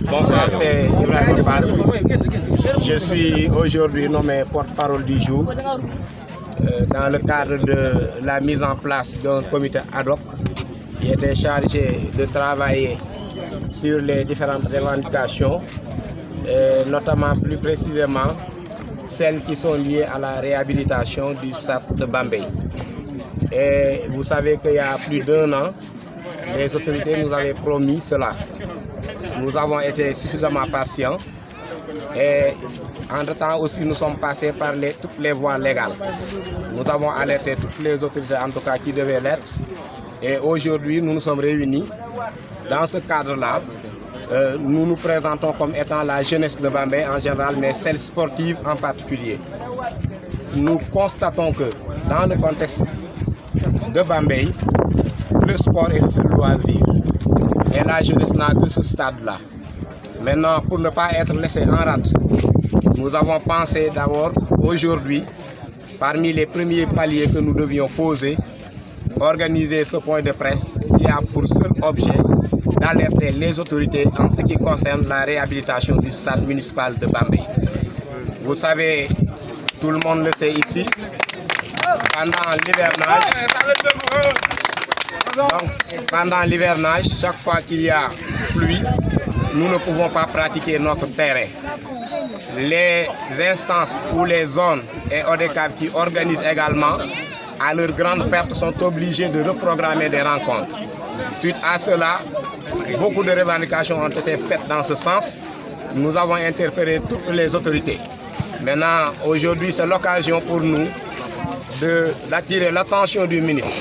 Bonsoir, c'est Ibrahim Fall. Je suis aujourd'hui nommé porte-parole du jour dans le cadre de la mise en place d'un comité ad hoc qui était chargé de travailler sur les différentes revendications, et notamment plus précisément celles qui sont liées à la réhabilitation du stade de Bambey. Et vous savez qu'il y a plus d'1 an, les autorités nous avaient promis cela. Nous avons été suffisamment patients et entre-temps aussi nous sommes passés par toutes les voies légales. Nous avons alerté toutes les autorités en tout cas qui devaient l'être et aujourd'hui nous nous sommes réunis. Dans ce cadre-là, nous nous présentons comme étant la jeunesse de Bambey en général, mais celle sportive en particulier. Nous constatons que dans le contexte de Bambey, le sport est le seul loisir. Et la jeunesse n'a que ce stade-là. Maintenant, pour ne pas être laissé en rade, nous avons pensé d'abord aujourd'hui, parmi les premiers paliers que nous devions poser, organiser ce point de presse qui a pour seul objet d'alerter les autorités en ce qui concerne la réhabilitation du stade municipal de Bambey. Vous savez, tout le monde le sait ici, pendant l'hivernage, chaque fois qu'il y a pluie, nous ne pouvons pas pratiquer notre terrain. Les instances ou les zones et ODCAV qui organisent également, à leur grande perte, sont obligés de reprogrammer des rencontres. Suite à cela, beaucoup de revendications ont été faites dans ce sens. Nous avons interpellé toutes les autorités. Maintenant, aujourd'hui, c'est l'occasion pour nous d'attirer l'attention du ministre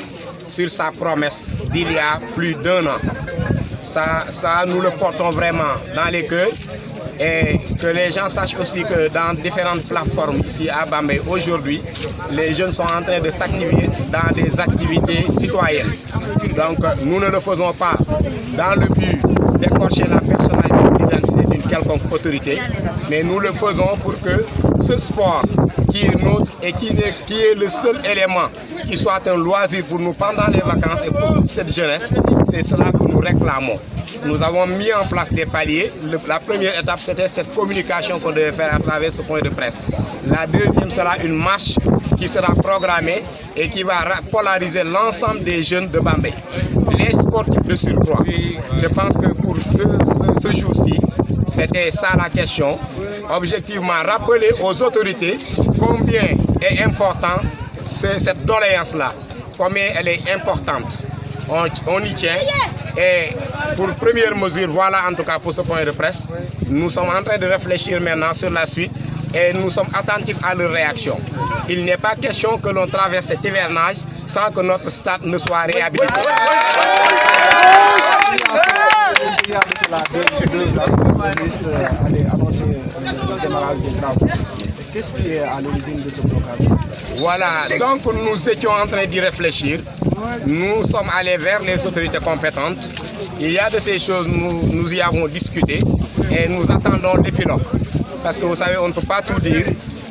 sur sa promesse d'il y a plus d'1 an. Ça, nous le portons vraiment dans les cœurs et que les gens sachent aussi que dans différentes plateformes ici à Bambey, aujourd'hui, les jeunes sont en train de s'activer dans des activités citoyennes. Donc, nous ne le faisons pas dans le but d'écorcher la personnalité ou l'identité d'une quelconque autorité, mais nous le faisons pour que ce sport qui est nôtre et qui est le seul élément qui soit un loisir pour nous pendant les vacances et pour toute cette jeunesse, c'est cela que nous réclamons. Nous avons mis en place des paliers. La première étape, c'était cette communication qu'on devait faire à travers ce point de presse. La deuxième sera une marche qui sera programmée et qui va polariser l'ensemble des jeunes de Bambey. Les sportifs de surcroît. Je pense que pour ce jour-ci, c'était ça la question. Objectivement, rappeler aux autorités combien est important cette doléance-là, combien elle est importante. On y tient. Et pour première mesure, voilà en tout cas pour ce point de presse, nous sommes en train de réfléchir maintenant sur la suite et nous sommes attentifs à leur réaction. Il n'est pas question que l'on traverse cet hivernage sans que notre stade ne soit réhabilité. Il y a de cela 2 ans, le ministre allait annoncer le démarrage des travaux. Qu'est-ce qui est à l'origine de ce blocage? Voilà, donc nous étions en train d'y réfléchir. Nous sommes allés vers les autorités compétentes. Il y a de ces choses, nous y avons discuté et nous attendons l'épilogue. Parce que vous savez, on ne peut pas tout dire,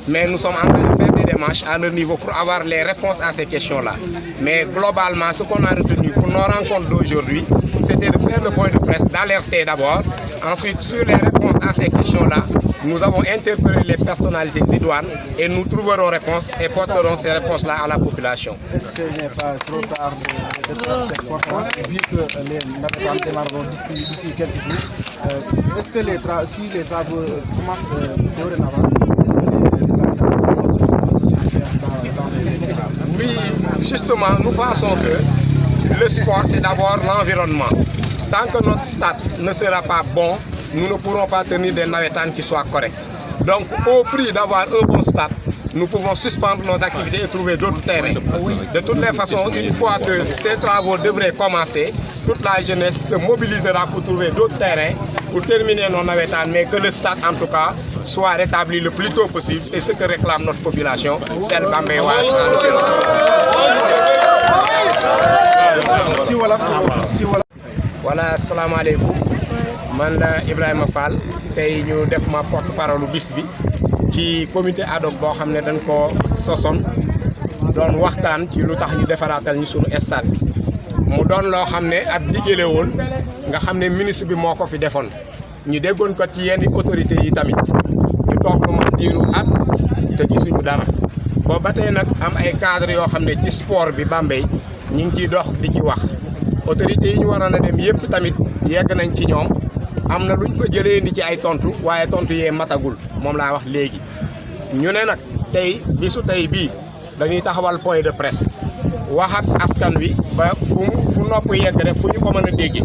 mais nous sommes en train de faire des démarches à leur niveau pour avoir les réponses à ces questions-là. Mais globalement, ce qu'on a retenu pour nos rencontres d'aujourd'hui, c'était de faire le point de presse, d'alerter d'abord. Ensuite, sur les réponses à ces questions-là, nous avons interpellé les personnalités idoines et nous trouverons réponse et porterons ces réponses-là à la population. Est-ce qu'il n'est pas trop tard de faire cette conférence, vu que les navettes démarreront d'ici quelques jours? Est-ce que si les travaux commencent dorénavant, est-ce que les commencent dans les... Oui, justement, nous pensons que le sport, c'est d'abord l'environnement. Tant que notre stade ne sera pas bon, nous ne pourrons pas tenir des navettanes qui soient correctes. Donc, au prix d'avoir un bon stade, nous pouvons suspendre nos activités et trouver d'autres terrains. De toutes les façons, une fois que ces travaux devraient commencer, toute la jeunesse se mobilisera pour trouver d'autres terrains, pour terminer nos navettanes, mais que le stade, en tout cas, soit rétabli le plus tôt possible. C'est ce que réclame notre population, celle bambéoise en l'occurrence. Voilà, salam alaikum. Man la Ibrahima Fall tey ñu def ma porte-parole bis bi ci comité ad hoc boo xam ne dañ ko sosoon doon waxtaan ci lu tax ñu defaraatal ñu sunu stade bi mu doon loo xam ne ab diggale woon nga xam ne ministre bi moo ko fi defoon ñu déggoon ko ci yenn autorités yi tamit ñu toog lu ma diiru at te gisuñu dara boobu ba tey nag am ay cadre yoo xam ne ci sport bi Bambey ñu ngi ciy dox di ci wax autorités yi ñu waroon a dem yëpp tamit yegg nañ ci ñoom am na luñ fa jëlee indi ci ay tontu waaye tontu yee matagul moom laa wax léegi ñu ne nag tey bisu tey bii dañuy taxawal point de presse wax ak askan wi ba fu nopp yegg rek fu ñu ko mën a dégg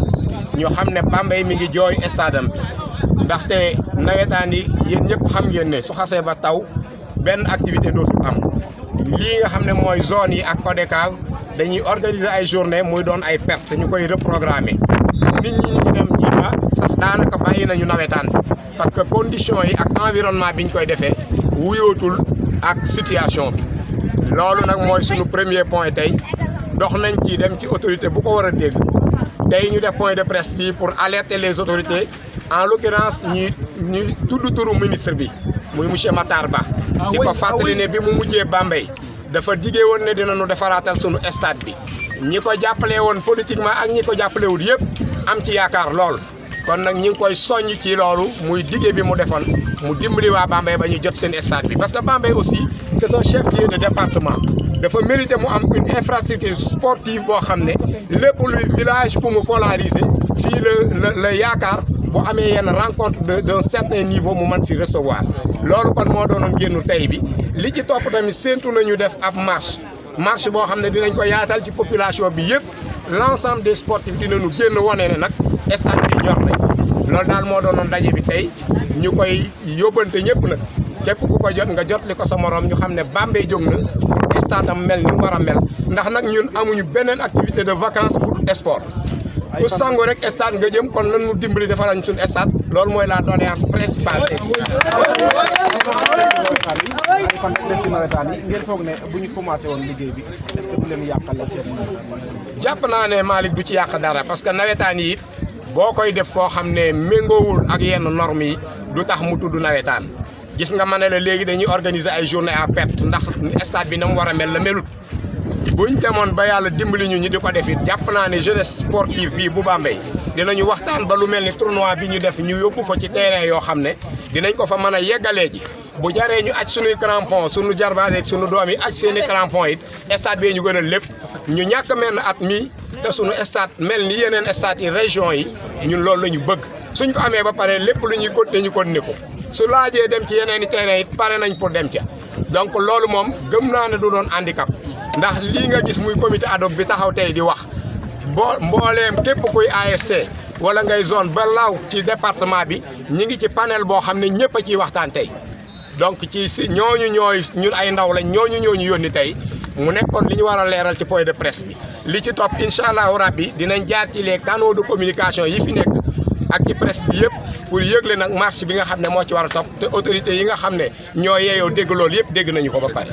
ñu xam ne Bambey mi ngi jooy stade am bi ndaxte nawetaan yi yéen ñëpp xam ngeen ne su xasee ba taw benn activité dootul am lii nga xam ne mooy zone yi ak ODCAV dañuy organiser ay journée muy doon ay perte ñu koy reprogrammer nit ñi ñu dem ci ba sax daanaka bàyyi nañu nawetaan parce que conditions yi ak environnement bi ñu koy defee wuyootul ak situation bi loolu nag mooy suñu premier point tey dox nañ ci dem ci autorité bu ko war a dégg tey ñu def point de presse bi pour alerter les autorités en l'occurrence ñuy tudd turu ministre bi muy monsieur Matar Ba di ko fàttali ne bi mu mujjee Bambey dafa diggee woon ne dinañu defaraatal sunu stade bi ñi ko jàppale woon politiquement ak ñi ko jàppalewul yëpp am ci yaakaar lool kon nag ñi ngi koy soññ ci loolu muy diggee bi mu defoon mu dimbali waa Bambey ba ñu jot seen stade bi parce que Bambey aussi c'est un chef-lieu de département dafa mérité mu am une infrastructure sportive boo xam ne lépp luy village pour mu polariser fii la yaakaar bu amee yenn rencontre d'un certain niveau mu mën fi recevoir loolu kon moo doonoon génnu tey bi li ci topp tamit séentu nañu def ab marche boo xam ne dinañ ko yaatal ci population bi yëpp l'ensemble des sportifs dinañu génn wane ne nag stade bi ñor nañ loolu daal moo doonoon daje bi tey ñu koy yóbbante ñëpp nag képp ku ko jot nga jot li ko sa morom ñu xam ne Bambey jóg na pour stade am mel ni mu war a mel ndax nag ñun amuñu beneen activité de vacances pour sport ku sangu rek stade nga jëm kon nan mu dimbali defarañ suñu stade loolu mooy la doléance principale fan def ci nawetaan yi ngeen foog ne bu ñu commencé woon liggéey bi est-ce que bu leen yàqal la seen jàpp naa ne Malick du ci yàq dara parce que nawetaan yi boo koy def foo xam ne méngoowul ak yenn normes yi du tax mu tudd nawetaan gis nga ma ne la léegi dañuy organiser ay journée à perte ndax stade bi na mu war a mel la melut buñ demoon ba yàlla dimbali ñu ñi di ko def it jàpp naa ne jeunesse sportive bii bu Bambey dinañu waxtaan ba lu mel ni tournoi bi ñu def ñu yóbbu ko ci terrain yoo xam ne dinañ ko fa mën a yeggalee ji bu jaree ñu aj suñuy crampon suñu jarbaale ak suñu doom yi aj seeni crampon it stade bee ñu gën a lépp ñu ñàkk mel na at mi te suñu stade mel ni yeneen stade yi région yi ñun loolu la ñu bëgg suñ ko amee ba pare lépp lu ñuy continuer ñu continuer ko su laajee dem ci yeneen i terrain it pare nañ pour dem ca donc loolu moom gëm naa ne du doon handicap ndax lii nga gis muy comité ad hoc bi taxaw tey di wax mbooleem képp kuy ASC wala ngay zone ba law ci département bi ñi ngi ci panel boo xam ne ñëpp a ciy waxtaan tey donc ci si ñooñu ñun ay ndaw lañ ñooñu yónni tey mu nekkoon li ñu war a leeral ci point de presse bi li ci topp incha allahu rabbi dinañ jaar ci les canaux de communication yi fi nekk ak ci presse bi yëpp pour yëgle nag marche bi nga xam ne moo ci war a topp te autorités yi nga xam ne ñoo yeeyoo dégg loolu yëpp dégg nañu ko ba pare.